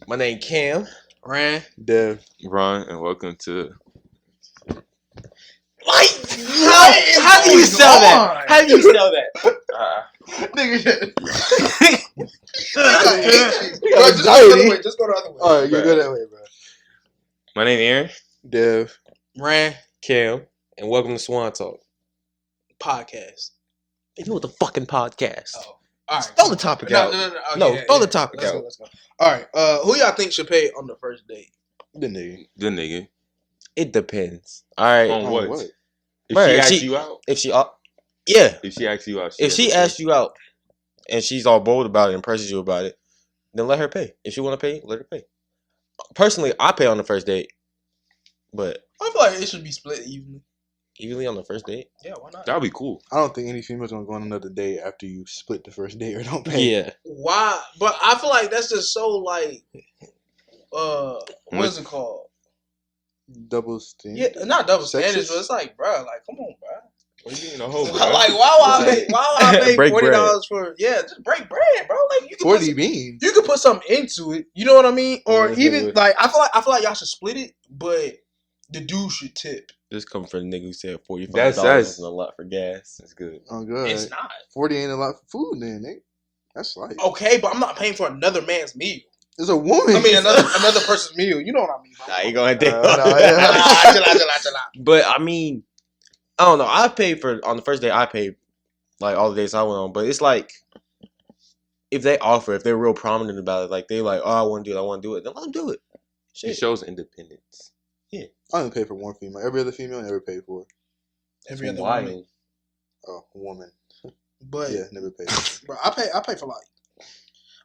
My name Cam. Ran. Dev. Ron, and welcome to. Like, how do you sell that? How do you sell that? Nigga. Bro, just go the other way. Just go the other way. Alright, you go that way, bro. My name Aaron. Dev. Ran. Cam, and welcome to SwanTalk. Podcast. You know what the fucking podcast? Oh. All right. Throw the topic out. No. Throw the topic out. Let's go. All right. Who y'all think should pay on the first date? The nigga. The nigga. It depends. All right. On what? If Right, she asks you out? If she, yeah. If she asks you out. If she asks you out, and she's all bold about it and presses you about it, then let her pay. If she want to pay, let her pay. Personally, I pay on the first date, but I feel like it should be split evenly on the first date. Yeah, why not? That'd be cool. I don't think any female's gonna go on another date after you split the first date or don't pay. Yeah. Why? But I feel like that's just so like, what is it called? Double standard. Yeah, not double standards, Sexist? but it's like, bro, like, come on, bro. What do you mean a whole? Like, why would I pay Break $40 for? Yeah, just break bread, bro. Like, you can What put do you mean? you can put something into it. You know what I mean? Or Yeah, even yeah. like, I feel like y'all should split it, but the dude should tip. This come from the nigga who said $45 That's- isn't a lot for gas. That's good. Oh, good. It's not 40 ain't a lot for food, then, nigga. That's like okay, but I'm not paying for another man's meal. it's a woman. I mean, another person's meal. You know what I mean? Bro? Nah, you gonna think. Yeah. Chill out. But I mean, I don't know. I paid for on the first day. I paid like all the days I went on. But it's like if they offer, if they're real prominent about it, like they like, oh, I want to do it, then let them do it. It Shit. shows independence. I only pay for one female. Every other female, never paid for. Every other Wild. woman. Oh, woman. But Yeah, never paid. bro, I pay for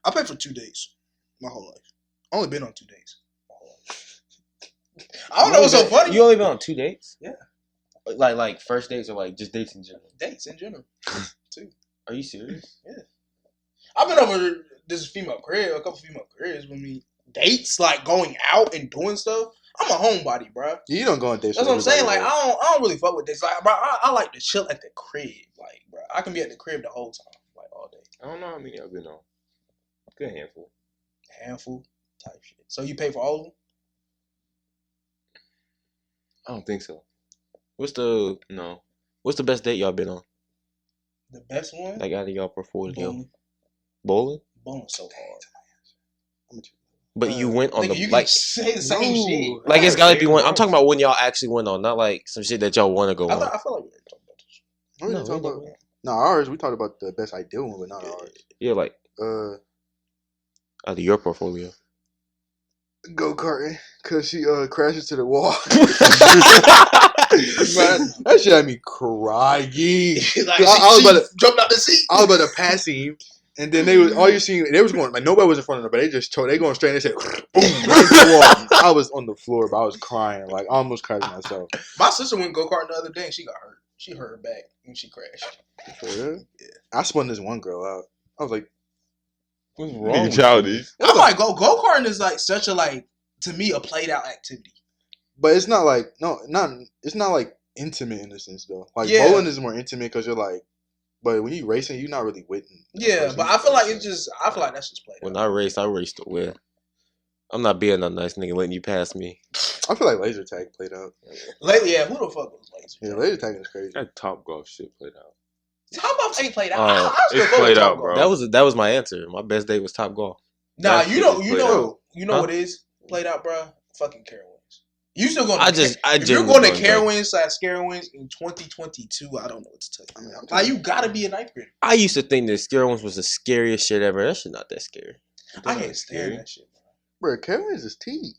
I pay for 2 days my whole life. I only been on 2 dates my whole life. I don't know what's so funny. You only been on 2 dates? Yeah. Like first dates or like just dates in general? Dates in general. 2. Are you serious? I've been over this female career, a couple female careers with me. Dates, like going out and doing stuff. I'm a homebody, bro. You don't go on dates. That's what I'm with saying. Like, everybody, I don't really fuck with dates. Like, bro, I like to chill at the crib. Like, bro, I can be at the crib the whole time, like all day. I don't know how many I've been on. Good handful. Handful type shit. So you pay for all of them? I don't think so. What's the best date y'all been on? The best one? Like out of y'all portfolio? Bowling. Bowling? Bowling so hard. But you went on Nigga, you the like can say the same shit. like it's gotta be one. I'm talking about when y'all actually went on, not like some shit that y'all want to go on. I feel like we already talked about this. What are you No, talking we about? never- No, ours. We talked about the best ideal one, but not ours. Yeah, like Uh, out of your portfolio. go karting because she crashed into the wall. Man, that shit had me crying. Like, I was about to jumped out the seat. I was about to pass him, and then they was all you see. They was going like nobody was in front of them, but they going straight. And they said, "Boom!" Right into the wall. I was on the floor, but I was crying. Like I almost cried myself. My sister went go-karting the other day and she got hurt. She hurt her back and she crashed. For real? Yeah. I spun this one girl out. I was like, What's Nigga childish. I'm like, go-karting is like such a like, to me, a played out activity. but it's not like it's not like intimate in a sense though. Like Yeah. bowling is more intimate because you're like, but when you racing, you're not really with. Yeah, but I feel like that's just played When out. I raced to win. I'm not being a nice nigga letting you pass me. I feel like laser tag played out. Lately, yeah, who the fuck was laser? Yeah, laser tag is crazy. That Top Golf shit played out. Top Golf ain't played out. Oh, I still it's fuck with played Top out, Golf. bro. That was my answer. My best date was Top Golf. Nah, That you shit know, is you played know, out. you know Huh? what it is played out, bro. Fucking Carowinds. You still going? I if you're genuinely going to don't Carowinds/Scarowinds in 2022, I don't know what to tell you. I mean, I'm Like, you gotta be a ninth grader. I used to think that Scary Ones was the scariest shit ever. That shit not that scary. I not can't stand scary. that shit, bro. Bro, Kevin is tea.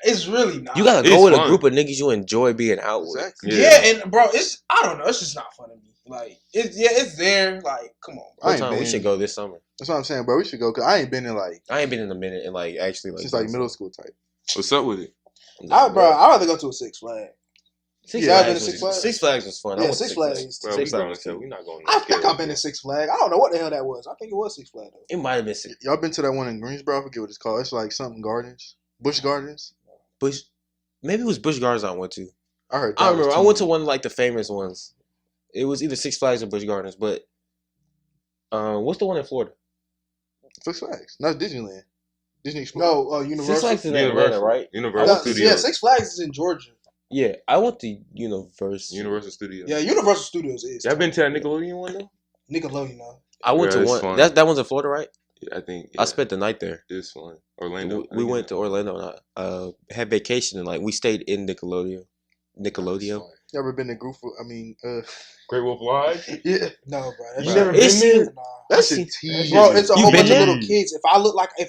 It's really not. You gotta It's go with a fun. group of niggas you enjoy being out with. Exactly. Yeah, and bro, I don't know. It's just not fun to me. Like, it's there. Like, come on, bro. I What ain't time we been- should go this summer? That's what I'm saying, bro. We should go because I ain't been in like I ain't been in a minute and like actually like since like middle school type. What's up with it? I'd rather go to a Six Flags. Six Yeah, I've Flags been to was- Six Flags. Six Flags was fun. I Yeah, went to Six Flags. Bro, Six we Flags. we're not going. I think I've been to Six Flags. I don't know what the hell that was. I think it was Six Flags though. It might have been Six. Y'all been to that one in Greensboro? I forget what it's called. It's like something Gardens, Busch Gardens. Bush. Maybe it was Busch Gardens I went to. I heard. I that remember. was I too. went to one of like the famous ones. It was either Six Flags or Busch Gardens, but what's the one in Florida? Six Flags. Not Disneyland. Disney Explorers. No, Six Universal. Flags is in Atlanta, right? Universal No, Studios. yeah, Six Flags is in Georgia. Yeah, I went to Universal. Universal Studios. Yeah, Universal Studios is. Y'all been to that Nickelodeon one though? Nickelodeon now. I went Yeah, to it's one. fun. That one's in Florida, right? Yeah, I think. I spent the night there. It's fun. Orlando. We went to Orlando and I had vacation and like we stayed in Nickelodeon. Nickelodeon. You ever been to Great Wolf Lodge. yeah. No, bro. That's You not- never been it's- there? Nah. That's I've a seen- tease. Bro, it's a You whole been bunch of there? little kids. If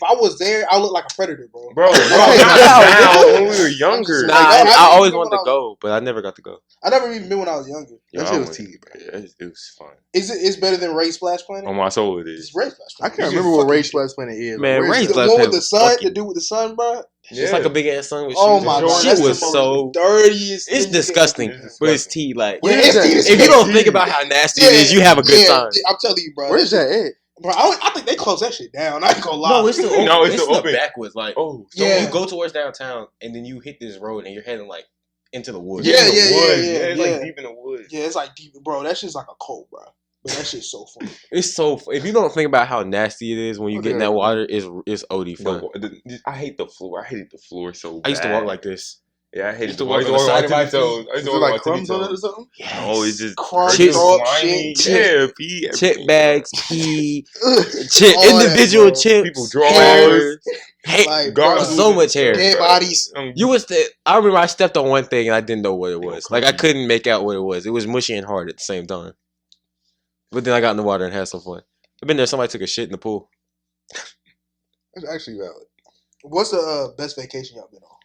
I was there, I look like a predator, bro. Bro, Okay, now when we were younger. Nah, Like, I, no, I I always remember wanted when to go, but I never got to go. I never even been when I was younger. Yeah, That I shit was went. tease, bro. Yeah, it was fun. It's better than Ray Splash Planet? On my soul, it is. It's Ray Splash I Planet. can't It's remember what fucking Ray shit. Splash Planet is. Man, Where is Ray it? The Splash one Planet with the was sun, fucking- to do with the sun, bro. It's like a big ass sun with Oh shoes. my and god, shit that's was the most so. dirtiest. It's thing you disgusting, can do. but it's tea. Like Yeah, Where is it's that? tea. It's if you don't tea. think about how nasty it is, you have a good time. I'm telling you, bro. Where's that at? Bro, I think they closed that shit down. I ain't gonna lie. No, it's still open. No, it's it's still still open. backwards. Like Oh, so Yeah. you go towards downtown and then you hit this road and you're heading like into the woods. Yeah, in the yeah, yeah, woods. yeah, It's yeah. like deep in the woods. Yeah, it's like deep, bro. That shit's like a cult, bro. But that shit's so fun. It's so. If you don't think about how nasty it is when you get in that water, it's OD fun. I hate the floor. I hated the floor so bad. I used to walk like this. Yeah, I hated used to walk on the walk side of my tippy toes. I used Is to it walk like on crumbs tippy on it or toes. something? Oh, it's just Crumbs, Chips. slimy. shit. Yeah, pee. Chip everything, bags, bro. pee, All individual that, bro. chips, People drawing. hairs, Like, God, bro, so much hair. dead bodies. You was the. I remember I stepped on one thing and I didn't know what it was. Like I couldn't make out what it was. It was mushy and hard at the same time. But then I got in the water and had some fun. I've been there. Somebody took a shit in the pool. That's actually valid. What's the best vacation y'all been on?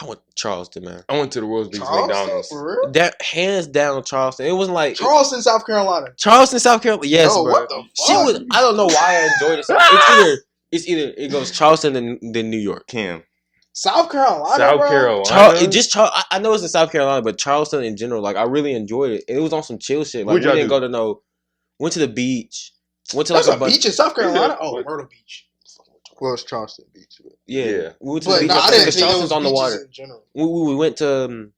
I went to Charleston, man. I went to the World's Beach Charleston, McDonald's. for real? That hands down Charleston. It wasn't like Charleston, South Carolina. Charleston, South Carolina. Yes, Yo, bro. what the Shit fuck? was. I don't know why I enjoyed it. It's either it goes Charleston then New York. Cam. South Carolina, South bro? Carolina. I know it's in South Carolina, but Charleston in general, like I really enjoyed it. It was on some chill shit. Like What'd we y'all didn't do? go to no. Went to the beach. Went to There's like a a bunch. beach in South Carolina? Is it? Oh, What? Myrtle Beach. Well, it's Charleston Beach. But Yeah. Yeah. We went to the But beach no, I didn't because think Charleston's those on the beaches water. in general. We went to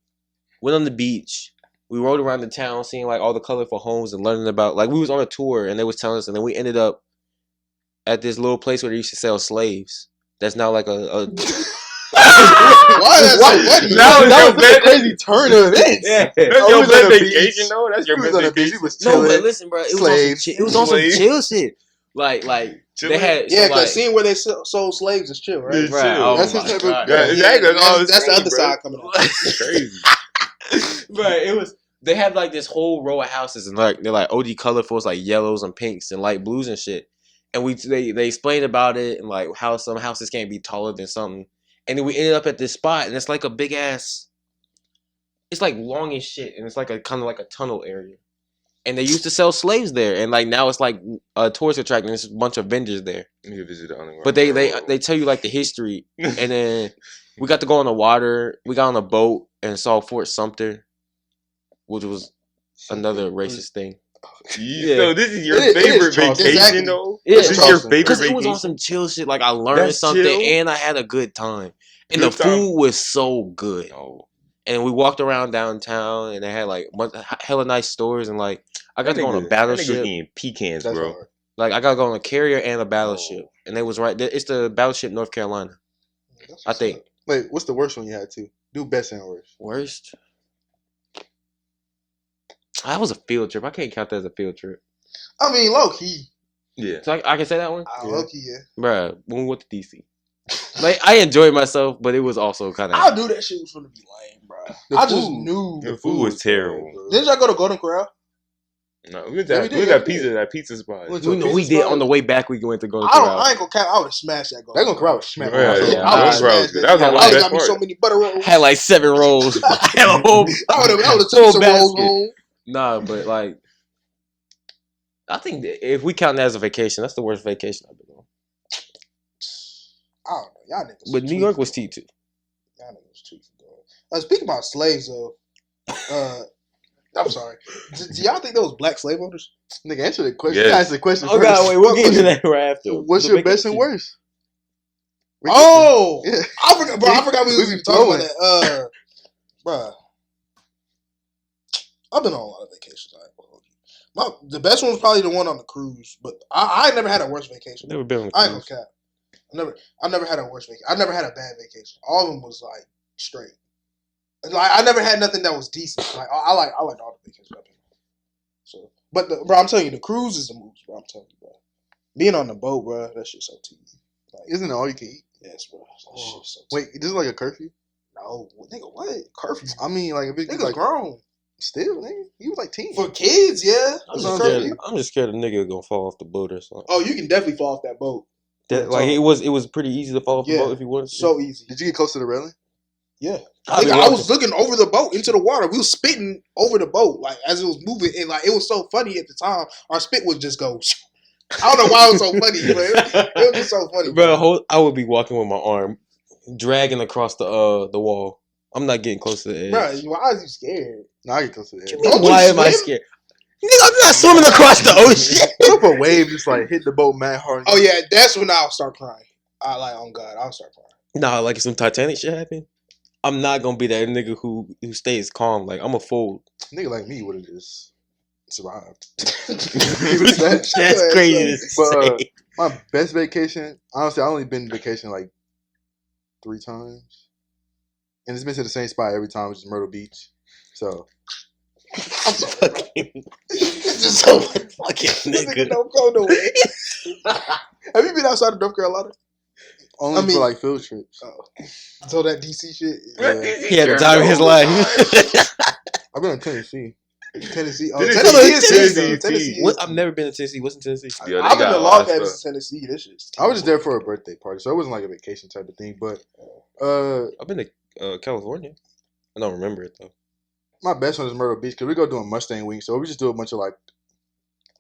went on the beach. We rode around the town, seeing like all the colorful homes and learning about like we was on a tour and they was telling us, and then we ended up at this little place where they used to sell slaves. That's now like a Why is that so funny? That was a crazy turn of events. yeah. That's Oh, your we was on best the vacation, beach. though? That's your He was best on the beach. He vacation? was No, chilling. but listen, bro, Slaves. it was on some Slaves. chill shit. Like they Chilling? had Yeah, so, because like, seeing where they sold slaves is chill, right? It's right, chill. oh That's my his type of- God. Yeah, exactly. That's all I'm That's the saying, other bro. side coming out. It's crazy. Right, it was. They had like this whole row of houses, and like they're like OD colorfuls, like yellows and pinks and light blues and shit. And they explained about it and like how some houses can't be taller than something. And then we ended up at this spot, and it's like a big ass. It's like long as shit, and it's like a kind of like a tunnel area. And they used to sell slaves there, and like now it's like a tourist attraction. There's a bunch of vendors there, You visit the underground. but they tell you like the history, and then we got to go on the water. We got on a boat and saw Fort Sumter, which was another racist thing. Yeah. So this is your It is favorite Charleston. vacation, Exactly. though? Yeah, This is your Charleston. favorite Because it vacation? was on some chill shit. Like I learned That's something chill? and I had a good time. And Good the time. food was so good. No. And we walked around downtown and they had like hella nice stores and like I got to go on a That nigga battleship. eating pecans, That's bro. hard. Like I got to go on a carrier and a battleship. And they was right there. It's the battleship North Carolina. That's I what's think. up. Wait, what's the worst one you had to? Do best and worst. Worst? That was a field trip. I can't count that as a field trip. I mean, low key. Yeah. So I can say that one? Low key, yeah. Bruh, when we went to DC. Like I enjoyed myself, but it was also kind of I knew that shit was gonna be lame, bro. The I just food. knew. The food was terrible. bro. Didn't y'all go to Golden Corral? No, we went Yeah, to we that, did, we yeah, got we pizza, did. that pizza spot. Went we, to a we pizza did spot? on the way back. We went to go to I ain't gonna count. I would have smashed that Golden That gonna crowd smack. Yeah, my yeah, face. yeah. I would have Golden Corral was smashed good. that. That was one of I my would best got me so parts. many butter rolls. had like 7 rolls. I had a whole I would have Full took some rolls basket. home. nah, but like I think that if we count that as a vacation, that's the worst vacation I've been on. I don't know. Y'all niggas. But New York was tweaking, T2. Y'all niggas tweaking, dog. Speaking about slaves, though. I'm sorry. Do y'all think there was black slave owners? Nigga, answer the question. Yes. You answer the question Oh first. god, wait, we'll get into that right after. What's The your best and vacation. worst? Oh, Yeah. I forgot, bro. I forgot we We was be even talking flowing. about that. Bruh. I've been on a lot of vacations. I ain't gonna hold you. The best one was probably the one on the cruise, but I ained never had a worse vacation. Never been on a I ain't gonna cruise. cap. I never had a worse vacation. I never had a bad vacation. All of them was like straight. Like I never had nothing that was decent. Like I like all the vacations I've been on. So, but bro, I'm telling you, the cruise is the moves, bro. I'm telling you, bro. Being on the boat, bro, that shit's so TV. Like, Isn't it all you can eat? yes, bro. That shit's so Wait, this is like a curfew? no, nigga, what curfew? I mean, like if it's Niggas like grown still, nigga, he was like 10. for kids, yeah. I'm It's just a scared. curfew. I'm just scared a nigga gonna fall off the boat or something. Oh, you can definitely fall off that boat. That, like it was pretty easy to fall off the Yeah. boat if you wanted to. So easy. Did you get close to the railing? Yeah. I Nigga, I was looking over the boat into the water. We was spitting over the boat, like as it was moving, and like it was so funny at the time. Our spit would just go. I don't know why it was so funny, but it was just so funny, bro. I would be walking with my arm dragging across the wall. I'm not getting close to the edge. Bro, why is you scared? No, I get close to the edge. Don't Why you am I swim? scared? Nigga, I'm not swimming across the ocean. What if a wave just like hit the boat mad hard? Oh yeah, that's when I'll start crying. I like, oh God, I'll start crying. Nah, like if some Titanic shit happen, I'm not gonna be that nigga who stays calm. Like I'm a fool. Nigga like me would have just survived. That's crazy to But, say. My best vacation, honestly, I only been on vacation like 3 times, and it's been to the same spot every time, which is Myrtle Beach. So I'm so Fucking it's just so fucking this nigga nigga. don't go nowhere. Have you been outside of North Carolina? only I mean- for like field trips. So that DC shit, Yeah. He had the time of his life. I've been in Tennessee. Tennessee. Oh, Tennessee, Tennessee is Tennessee, though. Tennessee is. What? I've never been to Tennessee. What's in Tennessee? Yo, they I've been got to a lot log of cabins stuff. in Tennessee. This shit's. I was just there for a birthday party, so it wasn't like a vacation type of thing. But I've been to California. I don't remember it though. my best one is Myrtle Beach because we go doing Mustang Week, so we just do a bunch of like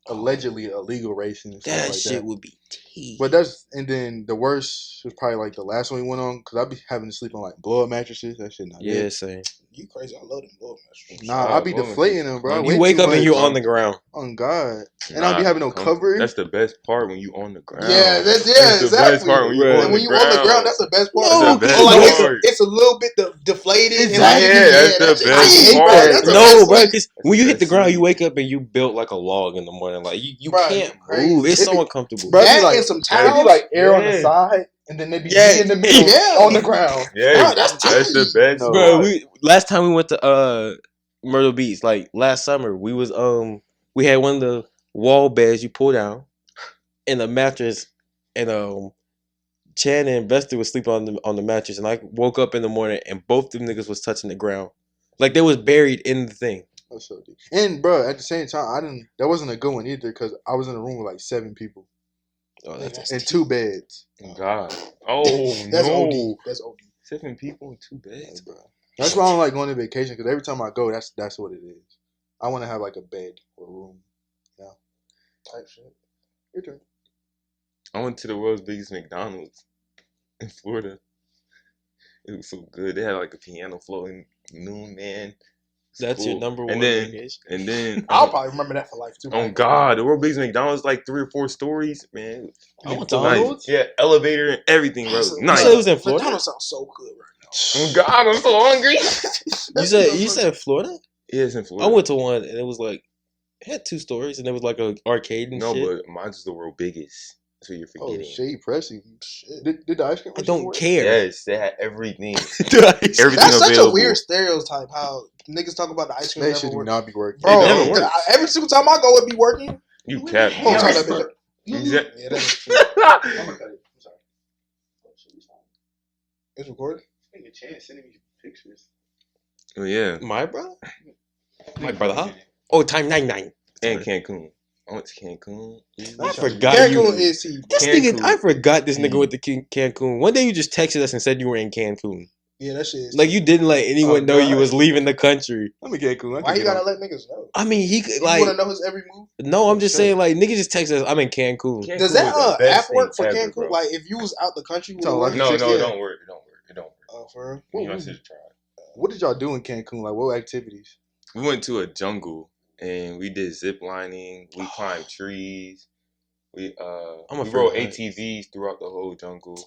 allegedly illegal racing and stuff That like shit that. would be tea. But and then the worst was probably like the last one we went on because I'd be having to sleep on like blow up mattresses. That shit not yeah, good. same. You crazy? I love them little mattresses. Nah, I be blow 'em deflating is- them, bro. You You Way wake too up and much. you on the ground. On God, and I don't be having no coverage. That's the best part when you on the ground. Yeah, that's the best exactly. part when you Right. on And the when you ground. on the ground, that's the best part. No, That's the best Or like part. it's a little bit deflated. And like, Exactly. Yeah, that's the shit best clean, bro. part, That's the bro. best No, bro, sleep. because when you hit the That's ground, it. you wake up and you built like a log in the morning. Like you Bro, can't you crazy. move. It's It so be- uncomfortable. Bro, it be That like- and some It towels. be like air on the Yeah. side, and then they be Yeah. in the middle Yeah. on the ground. Yeah, Bro, that's the tea. best No. Bro, part. last time we went to Myrtle Beach, like last summer, we was we had one of the wall beds you pull down and a mattress, and Chan and Vesta was sleeping on the mattress, and I woke up in the morning and both them niggas was touching the ground, like they was buried in the thing. That's so deep. And bro, at the same time, that wasn't a good one either because I was in a room with like 7 people Oh, that's and 2 beds. God. Oh That's no. OD. That's OD. 7 people in 2 beds. Like, bro. That's why I don't like going on vacation because every time I go, that's what it is. I want to have like a bed or a room. Yeah, type shit. Your turn. I went to the world's biggest McDonald's in Florida. It was so good. They had like a piano floating noon, man. It's that's your cool. number one And then, vacation. and then I'll probably remember that for life too. oh God, the world's biggest McDonald's like 3 or 4 stories, man. I went Nice. to McDonald's? Yeah, elevator and everything, bro. You Nice. said it was in Florida? McDonald's sounds so good right now. Oh God, I'm so hungry. You said Florida? Yeah, it's in Florida. I went to one and it was like it had 2 stories and it was like a arcade and No, shit. but mine's the world biggest. That's what you're Oh forgetting. shit, you pressing. Shit. Did the ice cream? I machine don't work? care. Yes, they had everything. Dude, Everything That's such available. a weird stereotype. How niggas talk about the ice cream That never shit do work. not be working. Bro, It never works. every single time I go, it be working. You cap. Oh, turn that bitch up. Exactly. Yeah, that's true. I'm gonna cut it. I'm sorry. It's recorded. Nigga, Chance sending me pictures. Oh yeah, my brother? My brother, huh? Oh, time 99. and Cancun. I went to Cancun. I forgot Cancun you. is he. This Cancun. nigga, I forgot this nigga Mm. went to Cancun. One day you just texted us and said you were in Cancun. Yeah, that shit is. Like you didn't let anyone Oh, know you God. was leaving the country. Let me get cool. Why you gotta let niggas know? I mean, he could You like. want to know his every move? No, I'm just Sure. saying like nigga just texted us. I'm in Cancun. Cancun Does that was the best app work thing for ever, Cancun? bro. Like, if you was out the country, would it So, work? like, No, Chicks, no, it yeah. don't work. It don't work. It don't work. Oh, for real? What, You know, I should try. what did y'all do in Cancun? Like, what activities? We went to a jungle and we did zip lining. We climbed trees. We I'm we afraid rode of heights. ATVs throughout the whole jungle.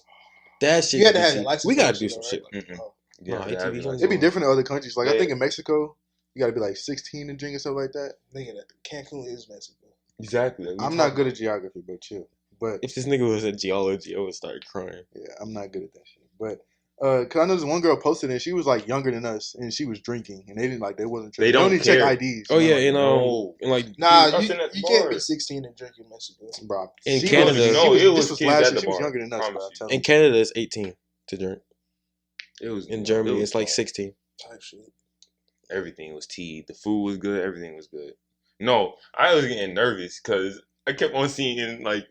That shit. You had to be have cheap. your license. We gotta for do that some shit, shit. right? Mm-mm. Oh. Yeah, No, they have ATVs it. on It'd be different in other countries. Like, I Yeah. think in Mexico, you gotta be like 16 to drink and stuff like that. Nigga, Cancun is Mexico. Exactly. Like, we I'm not talking- good at geography, but chill. But If this nigga was a geology, I would start crying. yeah, I'm not good at that shit. But cause I know this one girl posted it. She was like younger than us, and she was drinking, and they didn't like they wasn't. They They don't don't need to check care. IDs. Oh yeah, like, no. and like Nah, Us you in that can't bar. be 16 and drink in Mexico. bro. In she Canada- was, No, it was this was kids last at year. the She was bar. younger than us. Promise Bro, I'm you. telling in you. Canada, it's 18 to drink. It was In Germany, it was it's like fun. 16. Type shit. Everything was tea. The food was good. Everything was good. No, I was getting nervous because I kept on seeing like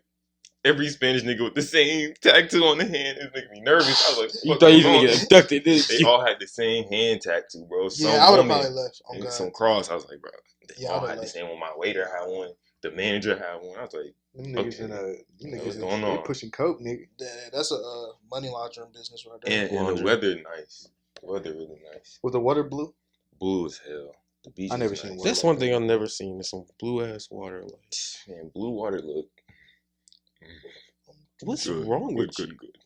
every Spanish nigga with the same tattoo on the hand. It was making me nervous. I was like, You what thought you going was gonna on? get abducted, didn't They you? all had the same hand tattoo, bro. Some Yeah, I would have woman probably left. On and God. some cross. I was like, bro, they Yeah, I all would've had the left. same one. My waiter had one. The manager had one. I was like, Them niggas Okay. in them What's niggas going they on? pushing coke, nigga. Yeah, that's a money laundering business right there. and the Laundry. weather nice. The weather really nice. Was the water blue? Blue as hell. The beach. I never is seen nice. water. That's one thing I've never seen. Is some blue ass water. Like, Man, blue water look. what's Good, wrong with good, you? good.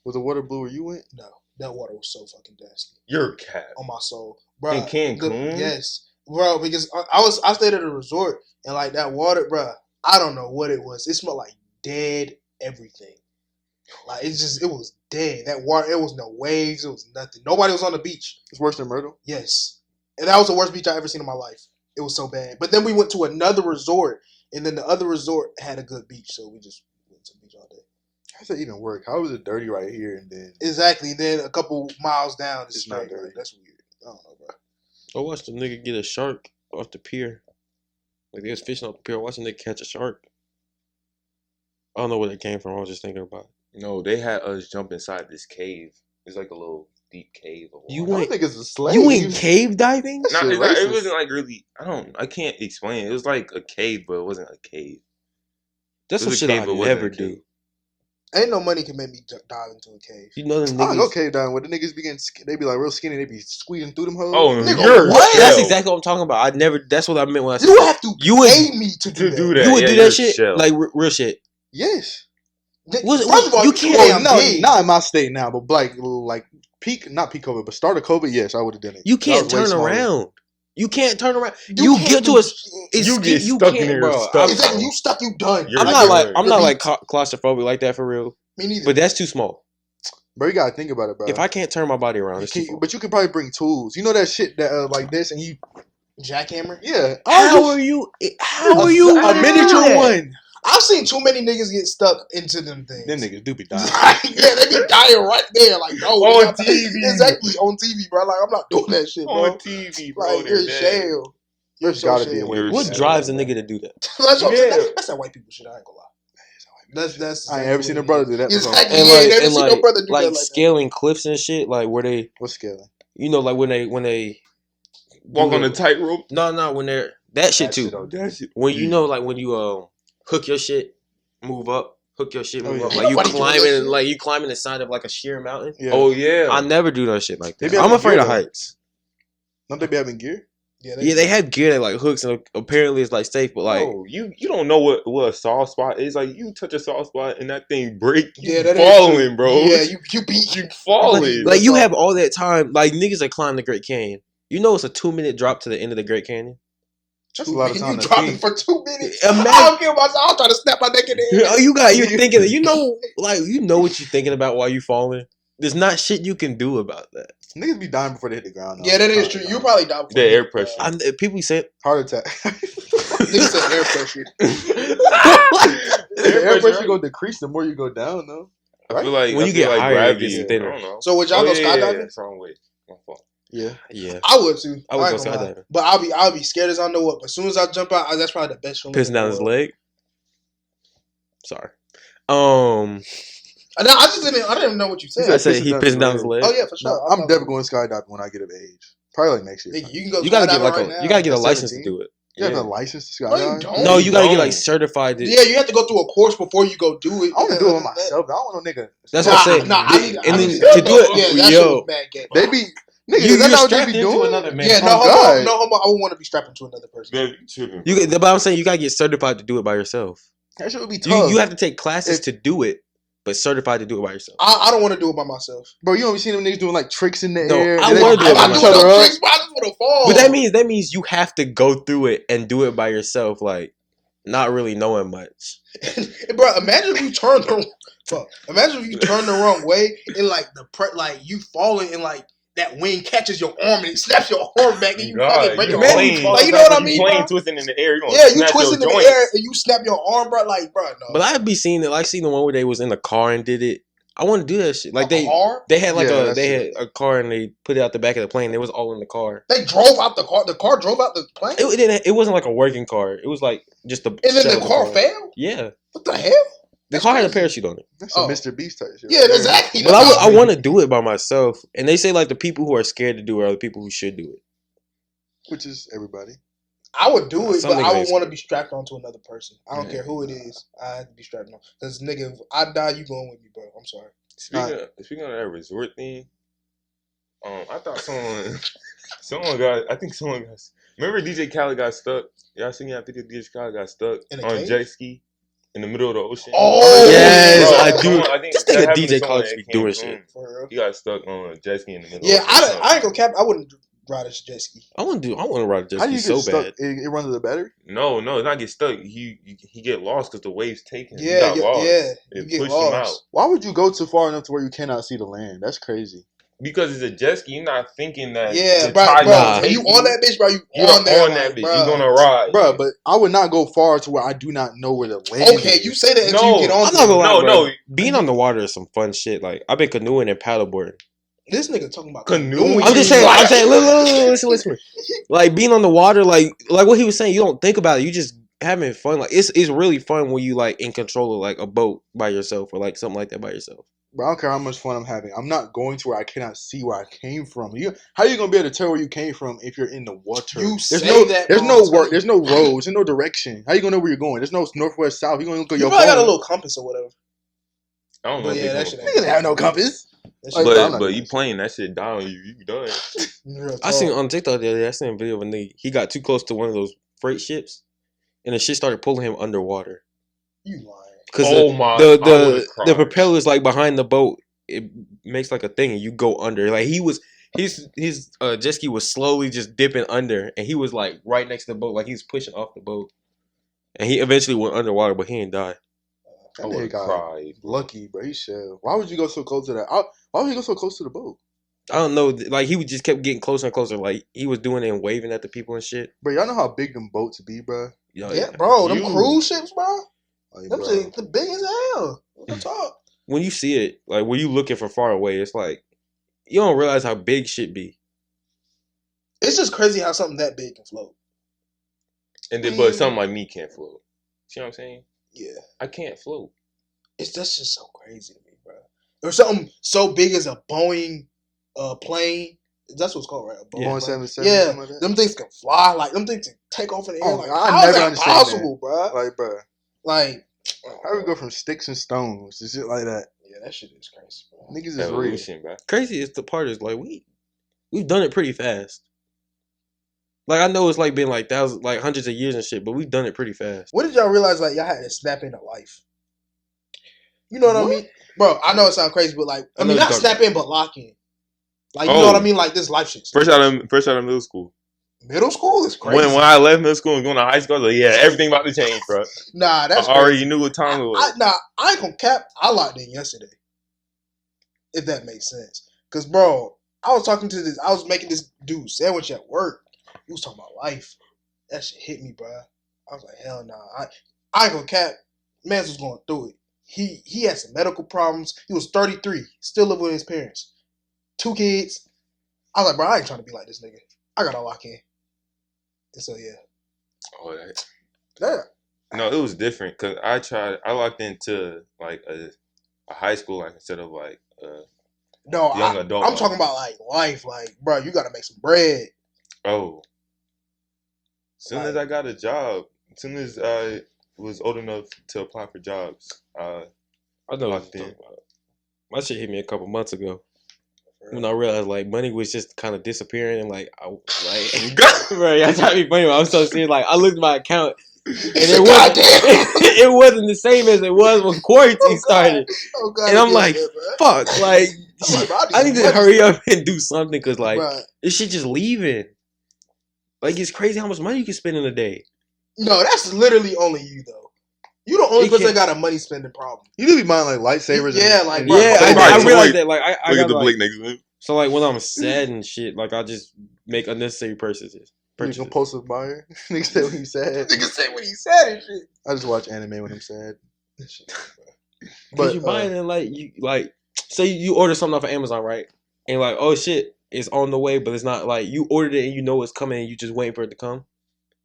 Was the water blue where you went? No, that water was so fucking nasty You're a cat. on my soul, bro. In Cancun? Yes, bro. Because I stayed at a resort and like that water, bro. I don't know what it was. It smelled like dead everything. Like it was dead. That water, it was no waves. It was nothing. Nobody was on the beach. It's worse than Myrtle. Yes, and that was the worst beach I ever seen in my life. It was so bad. But then we went to another resort, and then the other resort had a good beach, so we just went to the beach all day. How's that even work? How is it dirty right here and then? Exactly. Then a couple miles down, it's It's not straight. dirty. Like, that's weird. I don't know, bro. I watched a nigga get a shark off the pier. Like they was fishing off the pier. Watching they catch a shark. I don't know where that came from. I was just thinking about it. No, they had us jump inside this cave. It's like a little deep cave. Of You water. I went- think it's a slave. You went cave diving? That Nah, shit it's not- it racist. wasn't like really. I can't explain. It was like a cave, but it wasn't a cave. That's It some was a shit cave, I but it wasn't never a cave. do. Ain't no money can make me dive into a cave. You know them I go niggas. cave diving where the niggas begin. They be like real skinny. They be squeezing through them hoes. Oh, Nigga, you're what? That's shell. exactly what I'm talking about. I never. That's what I meant when I said You have to You would- pay me to do to that. do that. You would Yeah, do you're that shit shell. like real shit. yes. What- First of all, you you can't- can't. Well, no, big. not in my state now, but like peak, not peak COVID, but start of COVID. Yes, I would have done it. You I can't was way turn smaller. around. You can't turn around. You can't get to do a. shit. It's, You get you stuck can't, in there, bro. stuck. Exactly. You stuck. You done. You're I'm I not get like word. I'm You're not like beat. claustrophobic like that for real. Me neither. But that's too small. Bro, you gotta think about it, bro. If I can't turn my body around, You it's too can't- small. but you can probably bring tools. You know that shit that like this, and you Jackhammer. yeah. How are you? How are you? a gonna do miniature that? one? I've seen too many niggas get stuck into them things. Them niggas do be dying. Yeah, they be dying right there. Like, no, On I'm- TV. Exactly on TV, bro. Like, I'm not doing that shit, bro. On TV, bro. Like, you're shell. You're so gotta be a shell. way You're to What do that. drives a nigga to do that? That's what I'm saying. Yeah. That's that white people shit. I ain't gonna lie. That's. I ain't ever seen a brother do that before. Exactly. And Yeah, like, never and seen like, no brother do like that like that. scaling cliffs and shit. Like where they, What's scaling? you know, like when they Walk do on the- a tightrope. No, when they're that shit too. That shit. When you know, like when you hook your shit, move up, hook your shit, move Oh, up, yeah. like you Nobody doing that climbing, shit. like you climbing the side of like a sheer mountain. Yeah. Oh yeah. I never do no shit like They that. be I'm having afraid gear, of though. heights. Don't they be having gear? Yeah, they have gear that like hooks and apparently it's like safe, but like No, you don't know what a soft spot is. Like you touch a soft spot and that thing break. You Yeah, that is falling, true. bro. Yeah, you beat. you falling. like you have all that time. Like niggas that climb the Great Canyon. You know it's a 2-minute drop to the end of the Great Canyon. That's a lot of time You to dropping think. for 2 minutes. Imagine- I don't care about. I'll try to snap my neck in the air. Oh, you're thinking. You know, like you know what you're thinking about while you falling. There's not shit you can do about that. Niggas be dying before they hit the ground. Yeah, that is true. You probably die. The air pressure. People say heart attack. Niggas said air pressure. The air pressure right? go decrease the more you go down, though. I feel like When you I feel get like higher, it gravity. gets I thinner. don't know. So would y'all go skydiving? That's wrong way. My fault. Yeah. yeah, I would too. I would ain't go gonna lie. skydiving. But I'll be scared as I know what. But as soon as I jump out, that's probably the best feeling. pissing in the down his world. leg. Sorry. I didn't even know what you said. I said pissing he down pissing his down his leg. leg. Oh yeah, for sure. No, I'm definitely going skydiving when I get of age. Probably like next year. Nigga, you can go. You gotta get skydiving like right a now. you gotta get a At license to 17? do it. You have Yeah. a license to No, you skydive? don't. No, you gotta get like don't. certified. To, Yeah, you have to go through a course before you go do it. I want to do it myself. I don't want no nigga. That's what I'm saying. Nah, I need. And I then need to do it, Yeah, that shit yo, was mad gay. They be nigga. you Is that you're not what they strapped be into doing? another man. Yeah, Oh, no homo. God. No homo. I wouldn't want to be strapped into another person. Man, you tripping. You get, but I'm saying you gotta get certified to do it by yourself. That shit would be tough. You have to take classes If- to do it, but certified to do it by yourself. I don't want to do it by myself. Bro, you don't be seeing them niggas doing like tricks in the No, air. I and they wanna be do it by I'm fucking not each doing other no up. tricks, but I just want to fall. But that means you have to go through it and do it by yourself. Like not really knowing much. Bro, imagine if you turn the wrong way and like you falling and like that wing catches your arm and it snaps your arm back and you fucking break your arm. Like, you know what I mean, plane bro? twisting in the air. You twist in the air and you snap your arm, bro. Like, bro, no. But I'd be seeing it. Like, seen the one where they was in the car and did it. I want to do that shit. Like they had like had a car and they put it out the back of the plane. It was all in the car. They drove out the car. The car drove out the plane. It wasn't like a working car. It was like just a. And then the car failed. Yeah. What the hell? The car had a parachute on it. That's a Mr. Beast type shit. Yeah, exactly. But I want to do it by myself. And they say like the people who are scared to do it are the people who should do it. Which is everybody. I would do it, but I would want to be strapped onto another person. I don't care who it is. I have to be strapped on. Because, nigga, if I die, you going with me, bro. I'm sorry. Speaking of that resort thing, I thought someone got. Remember DJ Khaled got stuck? Y'all seen that video? DJ Khaled got stuck on a jet ski in the middle of the ocean. Oh yes, bro, I do. I think this nigga DJ Khaled be doing shit. He got stuck on a jet ski in the middle. Yeah, I ain't gonna cap. I wouldn't ride a jet ski. I want to ride a jet ski so bad. It runs to the battery? No, it's not get stuck. He get lost because the waves take him. Yeah, he got lost. You It get pushed lost. him out. Why would you go too far enough to where you cannot see the land? That's crazy. Because it's a jet ski, you're not thinking that. Yeah, bro. You on that bitch, bro? You on that bitch? Bro. You're gonna ride, bro. But I would not go far to where I do not know where the land. Okay, is. you say that until you get on. I'm not gonna lie, no. Being on the water is some fun shit. Like I've been canoeing and paddleboarding. This nigga talking about canoeing. I'm just saying. Listen. Like being on the water, like what he was saying. You don't think about it. You just having fun. Like it's really fun when you like in control of like a boat by yourself or like something like that by yourself. But I don't care how much fun I'm having. I'm not going to where I cannot see where I came from. How are you gonna be able to tell where you came from if you're in the water? There's no work. There's no roads. There's no direction. How you gonna know where you're going? There's no northwest, south. You gonna go. You probably got a little compass or whatever. I don't know. Yeah, that shit. You didn't have no compass. But you playing that shit down, you done. I seen on TikTok the other day. I seen a video of a nigga. He got too close to one of those freight ships, and the shit started pulling him underwater. You lying? Because the propellers like behind the boat, it makes like a thing, and you go under. Like his jet ski was slowly just dipping under, and he was like right next to the boat, like he was pushing off the boat, and he eventually went underwater, but he didn't die. That nigga got lucky, bro. He should. Why would you go so close to that? Why would you go so close to the boat? I don't know. Like he just kept getting closer and closer. Like he was doing it and waving at the people and shit. Bro, y'all know how big them boats be, bro. Yeah, bro. Them cruise ships, bro. Them shit, the big as hell. What the talk? When you see it, like when you looking from far away, it's like you don't realize how big shit be. It's just crazy how something that big can float. And then, but something like me can't float. See what I'm saying? Yeah, I can't float. That's just so crazy to me, bro. Or something so big as a Boeing plane. That's what it's called, right? A Boeing 777. Yeah, like that? Them things can fly. Like them things can take off in the air. Like, I never understand possible, that. bro? Like, bro. Like, how do we go from sticks and stones to shit like that? Yeah, that shit is crazy, bro. Niggas is real. Bro. Crazy is the part is like we've done it pretty fast. Like I know it's like been like thousands, like hundreds of years and shit, but we've done it pretty fast. When did y'all realize like y'all had to snap into life? You know what I mean, bro? I know it sounds crazy, but like I mean, not snap in, but lock in. Like you know what I mean? Like this life shit. First out of middle school. Middle school is crazy. When I left middle school and going to high school, I was like, yeah, everything about to change, bro. Nah, that's I already knew what time it was. I ain't gonna cap. I locked in yesterday. If that makes sense, cause bro, I was making this dude sandwich at work. He was talking about life. That shit hit me, bro. I was like, hell nah. I ain't gonna cap. Man was going through it. He had some medical problems. He was 33, still living with his parents, 2 kids. I was like, bro, I ain't trying to be like this nigga. I gotta lock in. And so yeah. Oh, that. Yeah. No, it was different because I locked into like a high school like instead of like young adult. I'm talking about like life, like bro, you gotta make some bread. Oh. As soon as I got a job, as soon as I was old enough to apply for jobs, I know what you're talking about. My shit hit me a couple months ago. When I realized like money was just kind of disappearing and like bro, y'all trying to be funny, but I'm so serious. Like I looked at my account and it wasn't the same as it was when quarantine started. And I'm like, fuck, like I need to hurry up and do something because like this shit just leaving. Like it's crazy how much money you can spend in a day. No, that's literally only you though. You the only person that got a money spending problem. You do be buying like lightsabers. Yeah, I realized that. Like I look got at the like, Blake next to him. So like when I'm sad and shit, like I just make unnecessary purchases. You compulsive buyer. Nigga say when he's sad. Nigga say when he's sad and shit. I just watch anime when I'm sad. But you buying it like you like say you order something off of Amazon, right? And like, oh shit, it's on the way, but it's not like you ordered it and you know it's coming and you just waiting for it to come.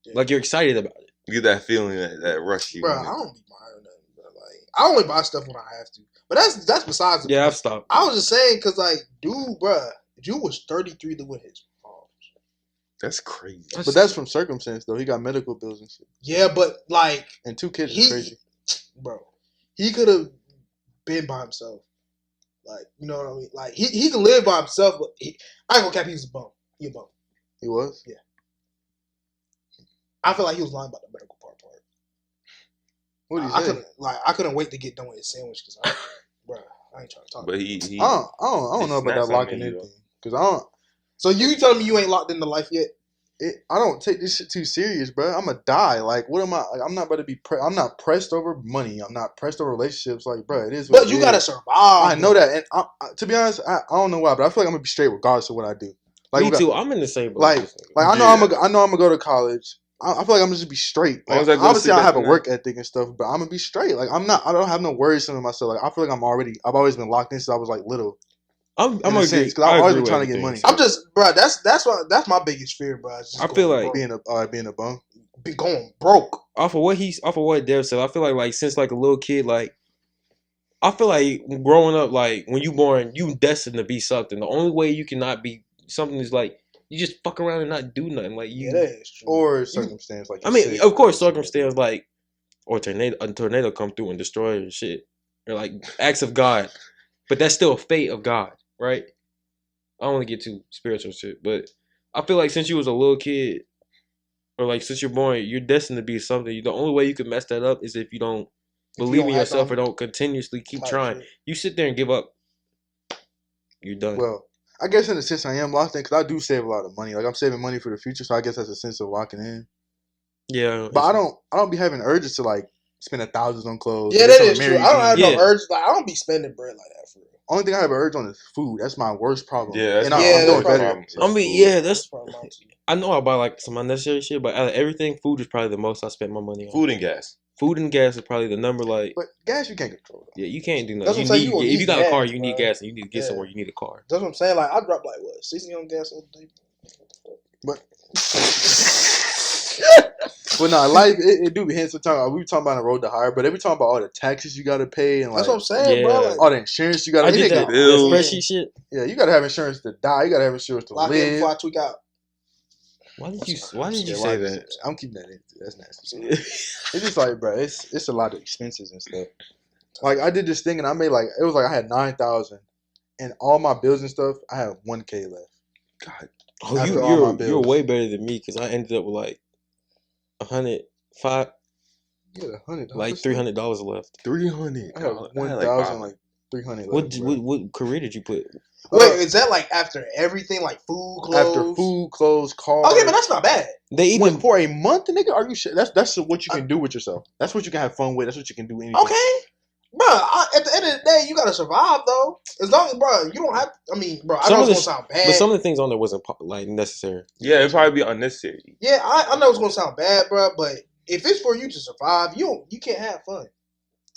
Yeah. Like you're excited about it. You get that feeling, that rush you. Bro, I don't be buying nothing, bro. Like I only buy stuff when I have to. But that's besides the point. I've stopped. I was just saying because like, dude, bro, dude was 33 to win his palms. That's crazy. But that's from circumstance though. He got medical bills and shit. Yeah, but like, and 2 kids is crazy, bro. He could have been by himself. Like, you know what I mean? Like he can live by himself, but I ain't gonna cap. He was a bum. He a bum. He was. Yeah. I feel like he was lying about the medical part. What do you say? I couldn't wait to get done with his sandwich because, bro, I ain't trying to talk. But I don't know about that locking in thing because I don't. So you telling me you ain't locked into life yet? I don't take this shit too serious, bro. I'm gonna die. Like, what am I? Like, I'm not about to be. I'm not pressed over money. I'm not pressed over relationships. Like, bro, it is. But you gotta survive. I know that, and to be honest, I don't know why, but I feel like I'm gonna be straight regardless of what I do. Like, me too. I'm in the same. Like I know I'm gonna go to college. I feel like I'm just be straight. Like, obviously, I have a work ethic and stuff, but I'm gonna be straight. Like, I don't have no worries in myself. Like, I feel like I've always been locked in since I was like little. I'm agree because I've always been trying to get money. I'm just, bro. That's my biggest fear, bro. I feel like being a bum, be going broke. Off of what Dev said, I feel like since like a little kid, like I feel like growing up, like when you born, you destined to be something. The only way you cannot be something is like you just fuck around and not do nothing. Like you, that is true. Or circumstance. Like I mean, of course, circumstance like or a tornado come through and destroy your shit, or like acts of God, but that's still a fate of God. Right? I don't want to get too spiritual shit, but I feel like since you was a little kid, or like since you're born, you're destined to be something. The only way you can mess that up is if you don't believe in yourself or don't continuously keep trying. You sit there and give up, you're done. Well, I guess in a sense I am locked in because I do save a lot of money. Like I'm saving money for the future, so I guess that's a sense of locking in. Yeah, but I don't be having urges to like spend $1,000s on clothes. Yeah, that is true. I don't have no urge. Like I don't be spending bread like that for real. Only thing I have an urge on is food. That's my worst problem. Yeah, I'm doing better. I mean, that's. I know I buy like some unnecessary shit, but out of everything, food is probably the most I spend my money on. Food and gas. Food and gas is probably the number. Like, but gas you can't control. Yeah, you can't do nothing. If you got a car, you need gas, and you need to get somewhere. You need a car. That's what I'm saying. Like I dropped like what 60 on gas the other day. But. But no, life it do be hints sometimes. We were talking about the road to hire, but every time about all the taxes you gotta pay and like that's what I'm saying, bro. Like, all the insurance you gotta pay. That spreadsheet shit. Yeah, you gotta have insurance to die. You gotta have insurance to live. Before I tweak out. Why did you say that? I'm keeping that in. That's nasty. It's just like, bro, it's a lot of expenses and stuff. Like I did this thing and I made like it was like I had 9,000, and all my bills and stuff I have 1K left. God, you're way better than me because I ended up with like 105. Yeah, 100. Like $300 left. 300. I have 1,000 like 300. What career did you put? Wait, is that like after everything, like food, clothes? After food, clothes, cars. Okay, but that's not bad. They even for a month, nigga. Are you sure? That's what you can do with yourself. That's what you can have fun with. That's what you can do. Anything. Okay, bro. At the end of the day, you gotta survive though. As long as, bro, you don't have. I mean, bro, I know it's gonna sound bad, but some of the things on there wasn't like necessary. Yeah, it'd probably be unnecessary. Yeah, I know it's gonna sound bad, bro, but if it's for you to survive, you can't have fun.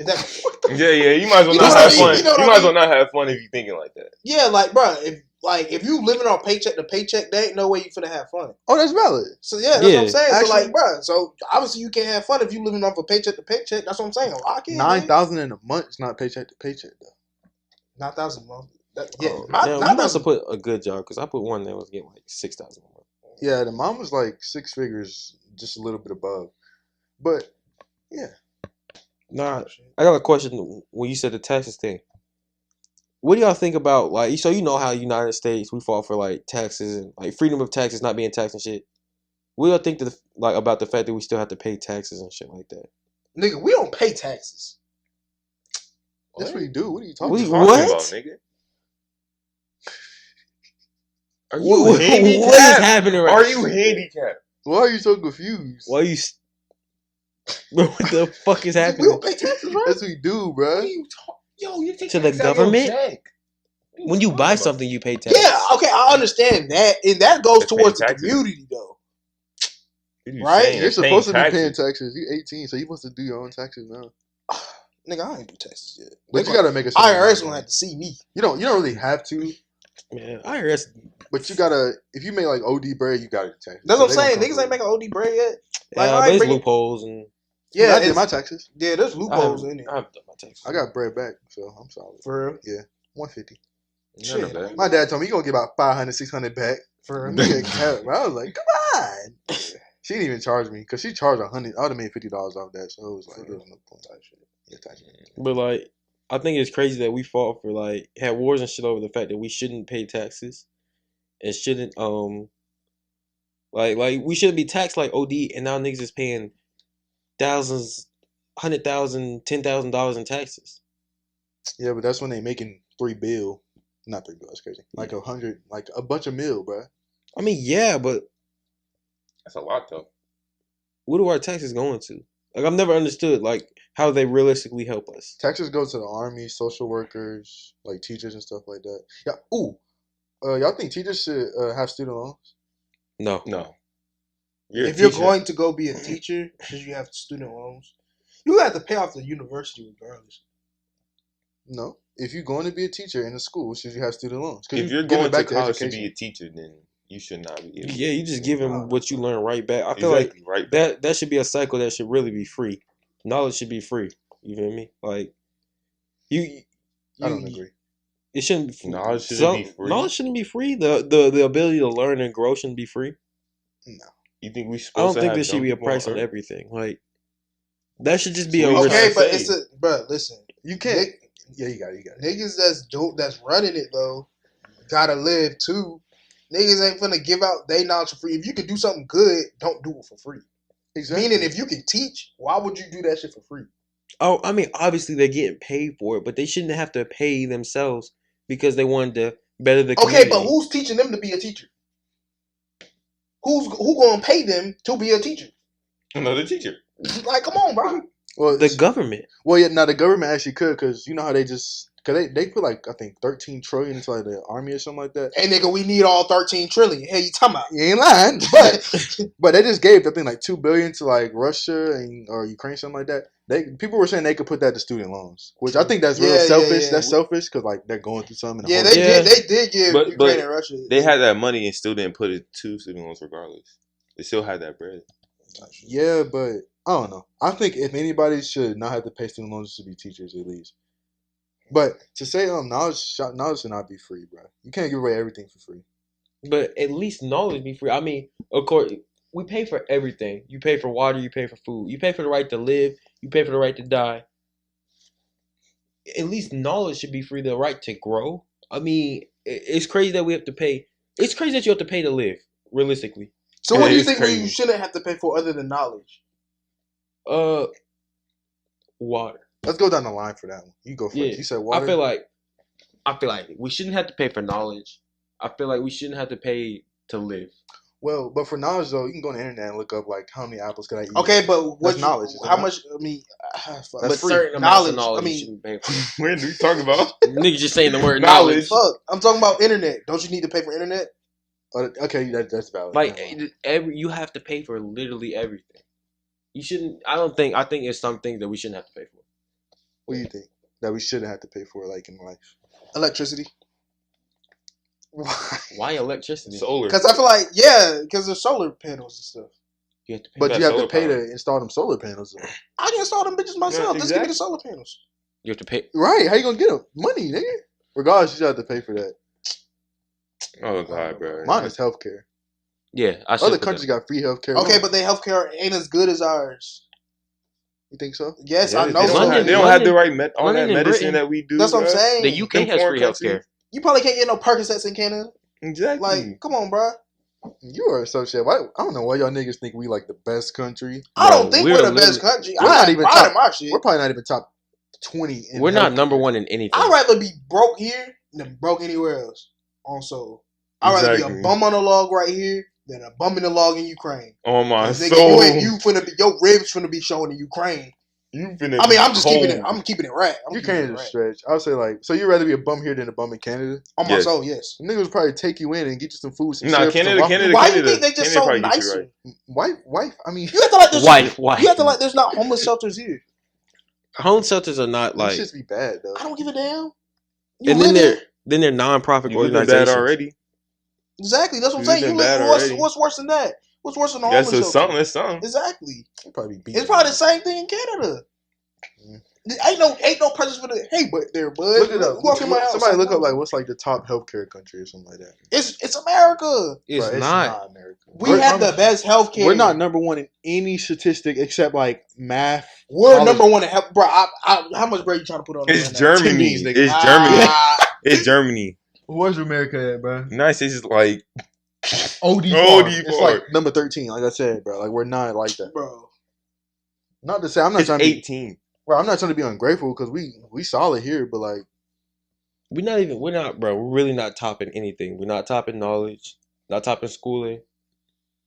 Yeah, you might as well not have fun. You might as well not have fun if you're thinking like that. Yeah, like, bro, if you living on paycheck to paycheck, there ain't no way you finna have fun. Oh, that's valid. So yeah, that's what I'm saying. Actually, so like, bro, so obviously you can't have fun if you living off a paycheck to paycheck. That's what I'm saying. Lock in. 9,000 in a month is not paycheck to paycheck though. 9,000 a month. You must have put a good job because I put one that was getting like 6,000 a month. Yeah, the mom was like 6 figures, just a little bit above, but yeah. Nah, I got a question. When you said the taxes thing, what do y'all think about like? So you know how United States we fought for like taxes and like freedom of taxes, not being taxed and shit. What do y'all think about the fact that we still have to pay taxes and shit like that? Nigga, we don't pay taxes. Yes, we do. What are you talking about, nigga? Are you handicapped? What is happening right now? Are you handicapped? Why are you so confused? Why are you? Bro, what the fuck is We happening? don't pay taxes, right? That's what we do, bro. Yo, you take To the taxes out of your government? check. When you buy something, you pay tax. Yeah, okay, I understand that, and that goes They're towards the paying taxes. community, though. You Right? saying You're supposed to be taxes. paying taxes. You're 18, so you supposed to do your own taxes now. Nigga, I ain't do taxes yet. But you gotta make a IRS gonna have to see me. You don't really have to. Man, IRS. But you gotta, if you make like OD bread, you gotta do taxes. That's what I'm So they saying. gonna Niggas come ain't making OD bread yet. Like, Yeah, I but ain't it's bringing. loopholes and. Yeah, I did my taxes. Yeah, there's loopholes in it. I haven't done my taxes. I got bread back, so I'm solid. For real? Yeah, 150. Shit. None of that. My dad told me you gonna get about 500, 600 back. For real. Nigga, I was like, come on. She didn't even charge me because she charged $100. I would have made $50 off that, so it was like, there was no point. Type shit. Yeah, type shit. But like, I think it's crazy that we fought for like had wars and shit over the fact that we shouldn't pay taxes and shouldn't like we shouldn't be taxed like OD, and now niggas is paying thousands, $100,000, $10,000 in taxes. Yeah, but that's when they making $3 billion. Not $3 billion. That's crazy. Like 100, like a bunch of mil, bro. I mean, yeah, but That's a lot though. what are our taxes going to? Like, I've never understood like how they realistically help us. Taxes go to the army, social workers, like teachers and stuff like that. Yeah. Ooh. Y'all think teachers should have student loans? No. If you're going to go be a teacher, should you have student loans? You have to pay off the university regardless. No. If you're going to be a teacher in a school, should you have student loans? If you're going to college to be a teacher, then you should not be. Yeah, you just give them what you learn right back. I feel like that should be a cycle that should really be free. Knowledge should be free. You feel me? Like you I don't agree. It shouldn't. Knowledge shouldn't be free. Knowledge shouldn't be free. The ability to learn and grow shouldn't be free. No. You think we? I don't think there should be a price on everything. Like that should just be a okay, but it's a bro. Listen, you can't. Yeah, you got it. Niggas that's running it though, gotta live too. Niggas ain't finna give out they knowledge for free. If you can do something good, don't do it for free. Exactly. Meaning, if you can teach, why would you do that shit for free? Oh, I mean, obviously they're getting paid for it, but they shouldn't have to pay themselves because they wanted to better the community. Okay, but who's teaching them to be a teacher? Who gonna pay them to be a teacher? Another teacher. Like, come on, bro. Well, the government. Well, yeah, now the government actually could, because you know how they just, because they put like, I think 13 trillion into like the army or something like that. Hey, nigga, we need all 13 trillion. Hey, you talking about? You ain't lying. But they just gave, I think, like 2 billion to like Russia or Ukraine, something like that. People were saying they could put that to student loans, which I think that's real selfish. Yeah. That's selfish because like they're going through something. Yeah, they did give Ukraine and Russia. They had that money and still didn't put it to student loans regardless. They still had that bread. Yeah, but I don't know. I think if anybody should not have to pay student loans, it should be teachers at least. But to say knowledge should not be free, bro. You can't give away everything for free. But at least knowledge be free. I mean, of course, we pay for everything. You pay for water. You pay for food. You pay for the right to live. You pay for the right to die. At least knowledge should be free. The right to grow. I mean, it's crazy that we have to pay. It's crazy that you have to pay to live, realistically. So what do you think you shouldn't have to pay for other than knowledge? Water. Let's go down the line for that one. You go first. You said water. I feel like we shouldn't have to pay for knowledge. I feel like we shouldn't have to pay to live. Well, but for knowledge though, you can go on the internet and look up like how many apples could I eat. Okay, but what's knowledge? How much? I mean, that's free. Certain knowledge. I mean, you shouldn't pay for. When do you talk about? Niggas just saying the word knowledge. Fuck, I'm talking about internet. Don't you need to pay for internet? Okay, that's valid. Like you have to pay for literally everything. You shouldn't. I think it's something that we shouldn't have to pay for. What do you think that we shouldn't have to pay for, like in life? Electricity. Why electricity? Solar. Because I feel like because there's solar panels and stuff. You have to pay. But you have to pay to install them solar panels. Though. I can install them bitches myself. Just give me the solar panels. You have to pay. Right? How you gonna get them? Money, nigga. Regardless, you still have to pay for that. Oh God, bro. Mine is healthcare. Yeah, other countries got free healthcare. Okay, but their healthcare ain't as good as ours. You think so? Yes, I know. They don't have the right medicine that we do. That's what I'm saying. The UK has free healthcare. You probably can't get no Percocets in Canada. Exactly. Like, come on, bro. You are so shit. I don't know why y'all niggas think we like the best country. I don't think we're the best country. We're not even top. My shit. We're probably not even top 20. We're not number one in anything. I'd rather be broke here than broke anywhere else. Also, I'd rather be a bum on a log right here than a bum in the log in Ukraine. Oh my nigga, soul! Your ribs finna be showing in Ukraine. I'm just keeping it. I'm keeping it right. Ukraine is a stretch. I would say so you'd rather be a bum here than a bum in Canada? On my soul, yes. The niggas would probably take you in and get you some food. Some Canada. Why do you think they just so nicer? Wife. I mean, you have to like there's wife. You have to like there's not homeless shelters here. Homeless shelters are not like. This should be bad though. I don't give a damn. And then they're non-profit organizations. Bad already. Exactly. That's what I'm saying. What's worse than that? What's worse than the homeless shelter? That's something. Exactly. It's probably the same thing in Canada. Ain't no presence for the but there, bud. Look it up. Somebody look up what's the top healthcare country or something like that. It's America. It's not America. We have the best healthcare. We're not number one in any statistic except math. We're number one in health, bro. How much bread you trying to put on? It's Germany. It's Germany. It's Germany. Where's America at, bro? United States is like OD. It's like number 13. Like I said, bro. Like we're not like that, bro. Not to say I'm not trying to 18. Bro, I'm not trying to be ungrateful because we solid here, but we're not, bro. We're really not topping anything. We're not topping knowledge, not topping schooling.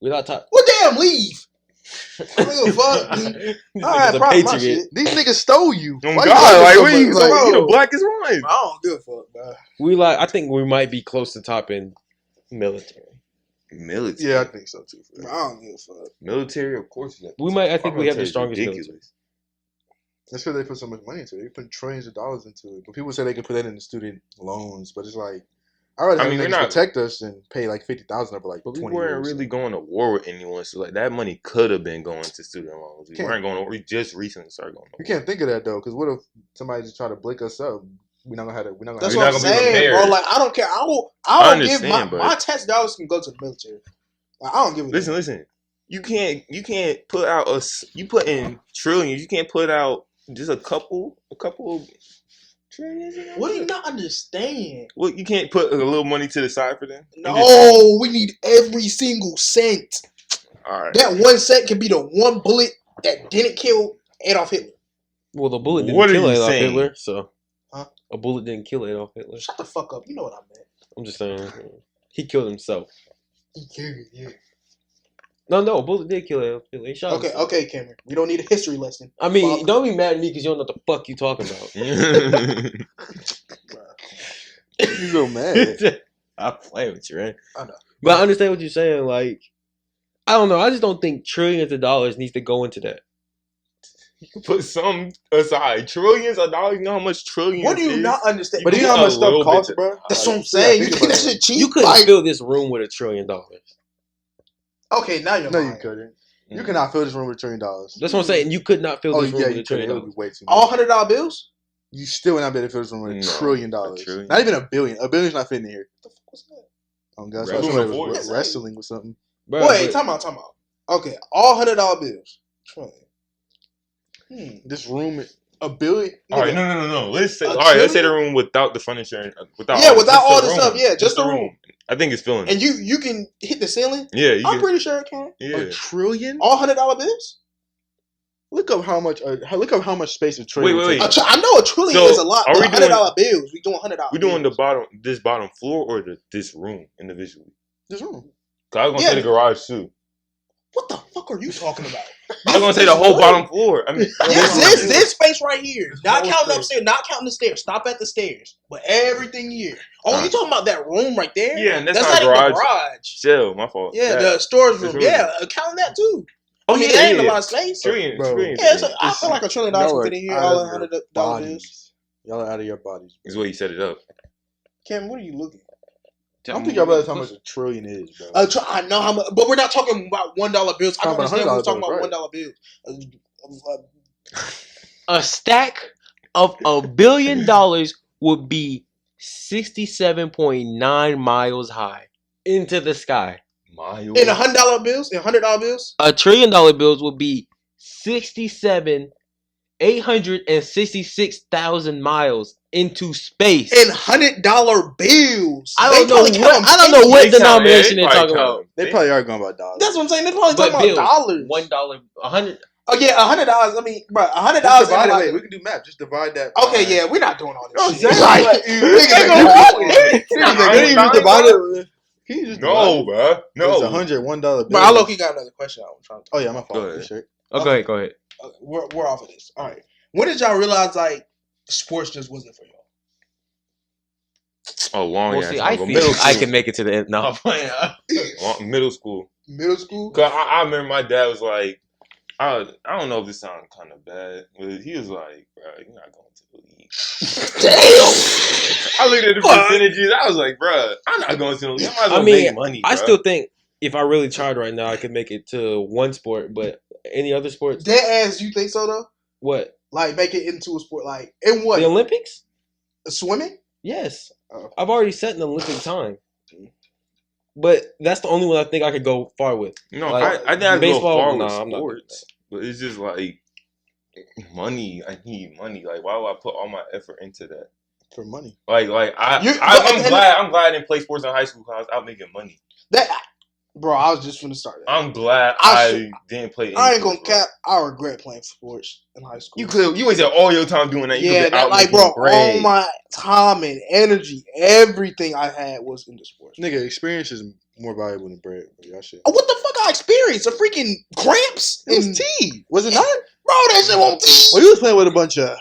We're not top. Well, damn, leave. I don't give a fuck. All right, probably my shit. These niggas stole you. Oh God, what are you? You the blackest one. I don't give a fuck, bro. I think we might be close to topping military. Yeah, I think so too. I don't give a fuck. Military, of course. I think we have the strongest military. That's because they put so much money into it. They put trillions of dollars into it. But people say they can put that in the student loans. But it's like, I'd rather have niggas protect us and pay like $50,000 over like 20 years. We weren't really going to war with anyone. So like that money could have been going to student loans. We weren't going to war. We just recently started going to war. You can't think of that though. Because what if somebody just try to blick us up? We're not gonna have to. That's what I'm saying, bro. Like I don't care. I don't give my tax dollars can go to the military. Like, I don't give a Listen. You can't put out you put in trillions. You can't put out just a couple trillions. What do you not understand? Well, you can't put a little money to the side for them. No, we need every single cent. All right. That 1 cent can be the one bullet that didn't kill Adolf Hitler. Well, the bullet didn't kill Adolf Hitler, so a bullet didn't kill Adolf Hitler. Shut the fuck up. You know what I meant. I'm just saying, he killed himself. He killed it, yeah. No, a bullet did kill Adolf Hitler. He shot himself. Okay, Cameron. We don't need a history lesson. I mean, don't be mad at me because you don't know what the fuck you talking about. You so mad. I play with you, right? I know. But I understand what you're saying. Like, I don't know. I just don't think trillions of dollars needs to go into that. You can put some aside. Trillions of dollars. You know how much trillions What do you not understand? But do you know how much stuff costs, bro? That's what I'm saying. You think that shit cheap? You couldn't fill this room with $1 trillion. Okay, now you're lying. No, you couldn't. You cannot fill this room with $1 trillion. That's what I'm saying. You could not fill this room with $1 trillion. It would be way too much. All $100 bills? You still would not be able to fill this room with $1 trillion. Not even $1 billion. $1 billion's not fitting in here. What the fuck was that? Oh God, so somebody was wrestling with something. Bro, wait, time out. Okay, all $100 bills. This room, $1 billion. All right, no. Let's say the room without the furniture, without all this stuff. Yeah, just the room. I think it's filling. And you can hit the ceiling. Yeah, I'm pretty sure it can. Yeah. $1 trillion. All $100 bills. Look up how much. Look up how much space a trillion. Wait. I know $1 trillion is a lot. Are we $100 bills? We doing $100. We doing this bottom floor or this room individually? This room. Cause I was gonna say the garage too. What the fuck are you talking about? I was gonna say the whole bottom floor. I mean, this space right here. Not counting upstairs. Not counting the stairs. Stop at the stairs. But everything here. Oh, you talking about that room right there? Yeah, and that's not not even the garage. Chill, my fault. Yeah, the storage room. Yeah, counting that too. Oh, that ain't a lot of space. Trillion. Yeah, I feel like $1 trillion can fit in here. All $100 bills. Y'all are out of your bodies. Is what you set it up. Cam, what are you looking at? I don't think y'all realize how much $1 trillion is, bro. I know how much, but we're not talking about $1 bills. I don't understand we're talking about $1 bills. A stack of $1 billion would be 67.9 miles high into the sky. Miles. In $100 bills? In $100 bills? $1 trillion bills would be 866,000 miles into space. In $100 bills. I don't know what denomination they're talking about. They probably are going about dollars. That's what I'm saying. They're probably talking about dollars. $1, 100. Oh yeah, $100. I mean, bro, $100. Wait, we can do math. Just divide that. Okay, yeah, we're not doing all this. Exactly. He just No, bro. No. It's $101 bill. But I low-key got another question. I'm trying to. Oh yeah, my fault. Go ahead. Sure. Oh, Okay. go ahead. We're off of this. All right. When did y'all realize like sports just wasn't for y'all? Oh, long Well, ass see, time I ago. feel Middle I school. can make it to the end. No, I'm playing. Middle school. Middle school. Cause I remember my dad was like, I don't know if this sounds kind of bad, but he was like, bro, you're not going to the league. Damn. I looked at the percentages. I was like, bro, I'm not going to the league. I might as well make money. I bro. still think if I really tried right now, I could make it to one sport, but any other sports? Dead ass, you think so though? What? Like make it into a sport, like in what? The Olympics? Swimming? Yes. Oh. I've already set an Olympic time. But that's the only one I think I could go far with. No, like, I think I baseball, go far nah, with I'm not doing sports, but it's just like money. I need money. Like, why would I put all my effort into that? For money. I'm glad I didn't play sports in high school because I was out making money. Bro, I was just finna start that. I'm glad I didn't play. I ain't gonna cap. I regret playing sports in high school. You wasted all your time doing that. All my time and energy, everything I had was in the sports. Nigga, experience is more valuable than bread. Y'all shit. What the fuck I experienced? A freaking cramps? It was tea. Was it not? Bro, that shit won't tea. Well, you was playing with a bunch of...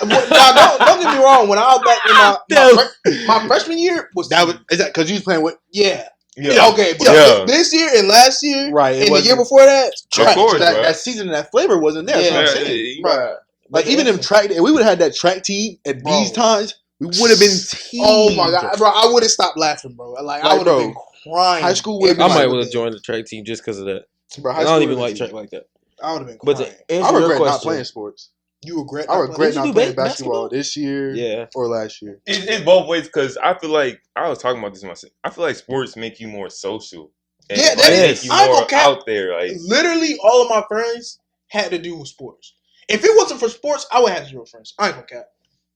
Now, don't get me wrong. When I was back in my freshman year, is that because you was playing with... Yeah. Yeah. Okay, but this year and last year, right, and the year before that, of course, that season and that flavor wasn't there. Yeah, that's what I'm saying. Right. Like even if we would have had that track team at these times, we would have been team. Oh my god, bro! I would have stopped laughing, bro. Like I would have been crying. High school, I might would have joined the track team just because of that. Bro, I don't even like track like that. I would have been crying. But I regret not playing sports. You regret? I regret not playing basketball this year or last year. It's both ways because I feel like I was talking about this myself. I feel like sports make you more social. And yeah, that make you more out there. Like literally, all of my friends had to do with sports. If it wasn't for sports, I would have 0 friends. I ain't gonna cap.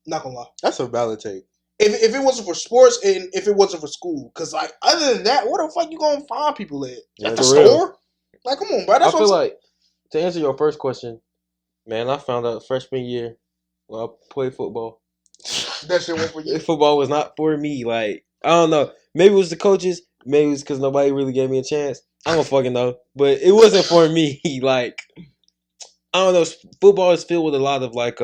Not gonna lie. That's a valid take. If it wasn't for sports and if it wasn't for school, because like other than that, where the fuck you gonna find people at? At the store? Like, come on, bro. That's I feel like to answer your first question. Man, I found out freshman year when I played football. That shit went for you. Football was not for me. Like, I don't know. Maybe it was the coaches. Maybe it was because nobody really gave me a chance. I don't fucking know. But it wasn't for me. Like, I don't know. Football is filled with a lot of, like,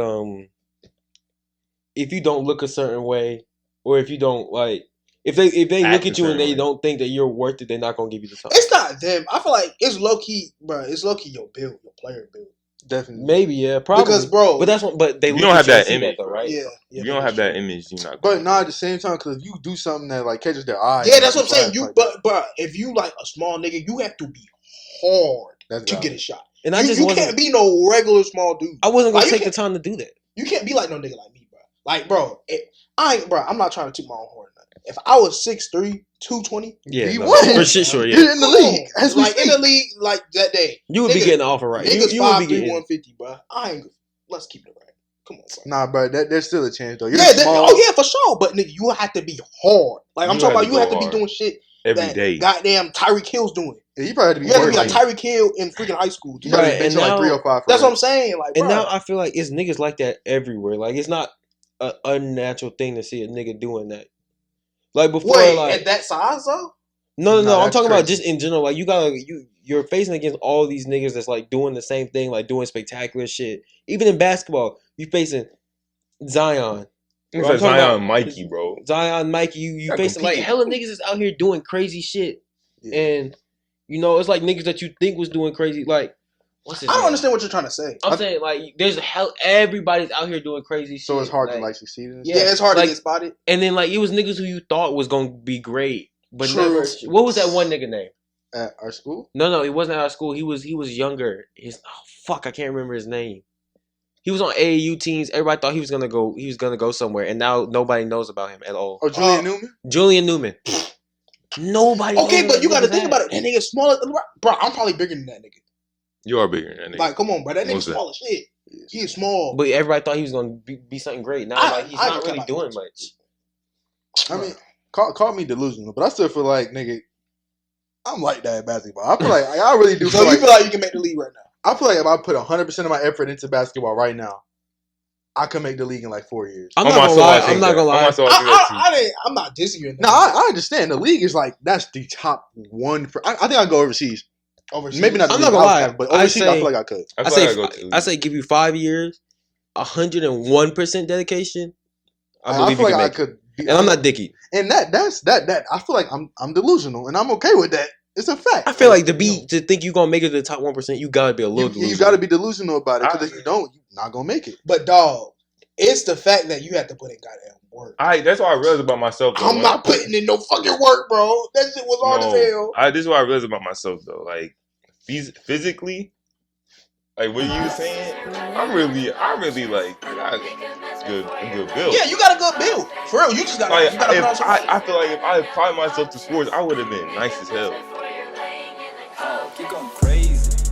if you don't look a certain way, or if you don't, like, if they look at you and they don't think that you're worth it, they're not going to give you the time. It's not them. I feel like it's low-key, bro. It's low-key your build, your player build. Definitely. Maybe, yeah, probably. Because, bro, but that's what. But they you don't have that image, though, right? Yeah, you don't have that image. You're not. But not at the same time, because if you do something that like catches their eye, yeah, that's what I'm saying. But if you like a small nigga, you have to be hard to get a shot. And you can't be no regular small dude. I wasn't gonna take the time to do that. You can't be like no nigga like me, bro. Like, bro, I'm not trying to toot my own horn. If I was 6'3", 220, yeah, you won. For sure, yeah. You're in the league. In the league, like that day. You would be getting the offer right. Niggas you would be 5'3", 150, bro. Let's keep it right. Come on, bro. Nah, bro, there's still a chance though. You're small. For sure. But nigga, you have to be hard. Like I'm talking about, you have to be doing shit every day. Goddamn Tyreek Hill's doing. Yeah, you probably have to be. You have to be like Tyreek Hill in freaking high school. You probably bench like 305. That's what I'm saying. Like, and now I feel like it's niggas like that everywhere. Like it's not an unnatural thing to see a nigga doing that. Like before, at that size though. No. I'm talking about just in general. Like you're facing against all these niggas that's like doing the same thing, like doing spectacular shit. Even in basketball, you facing Zion. Zion, Mikey, bro. Zion, Mikey. You facing like hella niggas is out here doing crazy shit, and you know it's like niggas that you think was doing crazy. Like I don't understand what you're trying to say. I'm saying like there's everybody's out here doing crazy shit. So it's hard to like succeed in this. Yeah, it's hard to get spotted. And then like it was niggas who you thought was gonna be great, but never. What was that one nigga name? At our school? No, he wasn't at our school. He was younger. I can't remember his name. He was on AAU teams. Everybody thought he was gonna go somewhere, and now nobody knows about him at all. Oh, Julian Newman. Julian Newman. Nobody. Okay, but you got to think about it. That nigga smaller, bro. I'm probably bigger than that nigga. You are bigger than that nigga. Like, come on, bro. That nigga small as shit. He is small. But everybody thought he was gonna be something great. Now, like he's not really doing much. I mean, call me delusional, but I still feel like nigga, I'm like that at basketball. I feel like I really do. So you feel like you can make the league right now? I feel like if I put 100% of my effort into basketball right now, I could make the league in like 4 years. I'm not gonna lie. I'm not gonna lie. I'm not dissing you. No, I understand. The league is like that's the top one. I think I'd go overseas. Maybe not. I'm not gonna lie, but overseas, I feel like I could. I say give you 5 years, 101% dedication. I feel like I could. And I'm not dicky. And that's that. I feel like I'm delusional, and I'm okay with that. It's a fact. I feel like to think you're gonna make it to the top 1%, you gotta be a little delusional. You gotta be delusional about it, because if you don't, you're not gonna make it. But dog, it's the fact that you have to put in goddamn work. That's what I realized about myself. Though, I'm not putting in no fucking work, bro. That shit was hard as hell. This is what I realized about myself though. Like physically, like what you were saying, I really like I got a good build. Yeah, you got a good build. For real, you just got. Like, you gotta I feel like if I applied myself to sports, I would have been nice as hell. Keep going crazy.